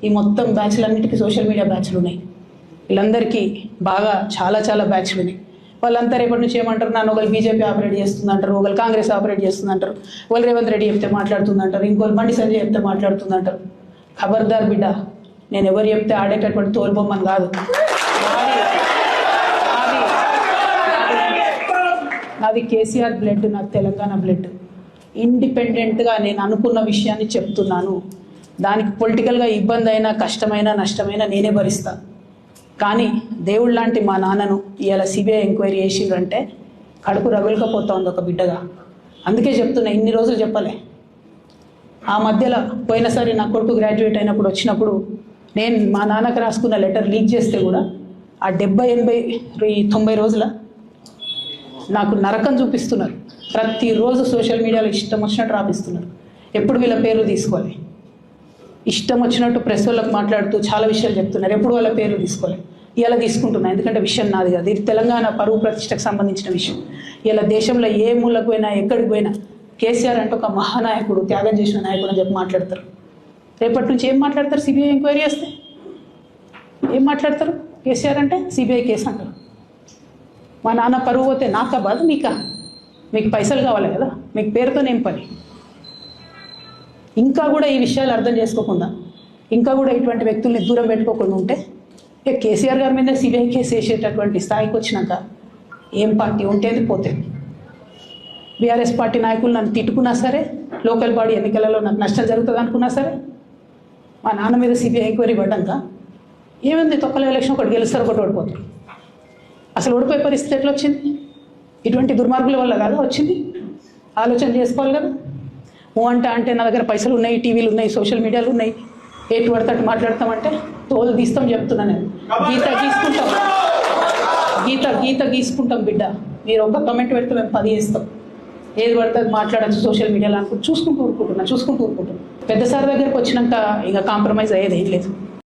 ఈ మొత్తం బ్యాచ్లన్నిటికీ social media బ్యాచ్లు ఉన్నాయి. వీళ్ళందరికీ బాగా చాలా చాలా బ్యాచ్లు ఉన్నాయి. వాళ్ళంతా రేపటి నుంచి ఏమంటారు, నన్ను ఒకరు బీజేపీ ఆపరేట్ చేస్తుందంటారు, ఒకరు కాంగ్రెస్ ఆపరేట్ చేస్తుందంటారు, ఒకరు రేవంత్ రెడ్డి చెప్తే మాట్లాడుతుందంటారు, ఇంకోరు బండి సంజయ్ చెప్తే మాట్లాడుతుందంటారు. ఖబర్దార్ బిడ్డ, నేను ఎవరు చెప్తే ఆడేటటువంటి తోలుబొమ్మని కాదు. నాది కేసీఆర్ బ్లడ్, నాకు తెలంగాణ బ్లడ్. ఇండిపెండెంట్గా నేను అనుకున్న విషయాన్ని చెప్తున్నాను. దానికి పొలిటికల్గా ఇబ్బంది అయినా, కష్టమైనా, నష్టమైనా నేనే భరిస్తా. కానీ దేవుడు లాంటి మా నాన్నను ఇవాళ సిబిఐ ఎంక్వైరీ చేసిండ్రంటే కడుపు రగులుకపోతుంది ఒక బిడ్డగా. అందుకే చెప్తున్నా, ఇన్ని రోజులు చెప్పలే. ఆ మధ్యలో పోయినసారి నా కొడుకు గ్రాడ్యుయేట్ అయినప్పుడు వచ్చినప్పుడు నేను మా నాన్నకు రాసుకున్న లెటర్ లీక్ చేస్తే కూడా ఆ 70, 80, 90 రోజుల నాకు నరకం చూపిస్తున్నారు. ప్రతిరోజు సోషల్ మీడియాలో ఇష్టం వచ్చినట్టు రాపిస్తున్నారు. ఎప్పుడు వీళ్ళ పేర్లు తీసుకోవాలి, ఇష్టం వచ్చినట్టు ప్రెస్ వాళ్ళకి మాట్లాడుతూ చాలా విషయాలు చెప్తున్నారు. ఎప్పుడు వాళ్ళ పేర్లు తీసుకోవాలి. ఇలా తీసుకుంటున్నా, ఎందుకంటే విషయం నాది కాదు. ఇది తెలంగాణ పరువు ప్రతిష్టకు సంబంధించిన విషయం. ఇలా దేశంలో ఏ మూలకు పోయినా, ఎక్కడికి పోయినా కేసీఆర్ అంటే ఒక మహానాయకుడు, త్యాగం చేసిన నాయకుడు అని చెప్పి మాట్లాడతారు. రేపటి నుంచి ఏం మాట్లాడతారు? సిబిఐ ఎంక్వైరీ చేస్తే ఏం మాట్లాడతారు? కేసీఆర్ అంటే సిబిఐ కేసు అంటారు. మా నాన్న పరువు పోతే నాకా బాధ, మీకా? మీకు పైసలు కావాలి కదా, మీకు పేరుతోనేం పని? ఇంకా కూడా ఈ విషయాలు అర్థం చేసుకోకుండా, ఇంకా కూడా ఇటువంటి వ్యక్తుల్ని దూరం పెట్టుకోకుండా ఉంటే కేసీఆర్ గారి మీద సిబిఐ కేసు వేసేటటువంటి స్థాయికి వచ్చినాక ఏం పార్టీ ఉంటేది పోతుంది. బీఆర్ఎస్ పార్టీ నాయకులు నన్ను తిట్టుకున్నా సరే, లోకల్ బాడీ ఎన్నికలలో నాకు నష్టం జరుగుతుంది అనుకున్నా సరే, మా నాన్న మీద సిబిఐ ఎంక్వైరీ పడ్డాక ఏముంది, తొక్కల ఎలక్షన్ ఒకటి గెలుస్తారు, ఒకటి ఓడిపోతారు. అసలు ఓడిపోయే పరిస్థితి ఎట్లా వచ్చింది? ఇటువంటి దుర్మార్గుల వల్ల కాదా వచ్చింది? ఆలోచన చేసుకోవాలి కదా. అంటే నా దగ్గర పైసలు ఉన్నాయి, టీవీలు ఉన్నాయి, సోషల్ మీడియాలు ఉన్నాయి, ఏటు పడతట్టు మాట్లాడతామంటే తోలు తీస్తాం చెప్తున్నా. నేను గీత గీసుకుంటాం బిడ్డ. మీరు ఒక కమెంట్ పెడితే మేము 10 చేస్తాం. ఏది పడుతుంది మాట్లాడచ్చు సోషల్ మీడియాలో అనుకుంటూ చూసుకుంటూ ఊరుకుంటున్నా. పెద్ద సార్ దగ్గరకు వచ్చినాక ఇక కాంప్రమైజ్ అయ్యేది ఏం లేదు.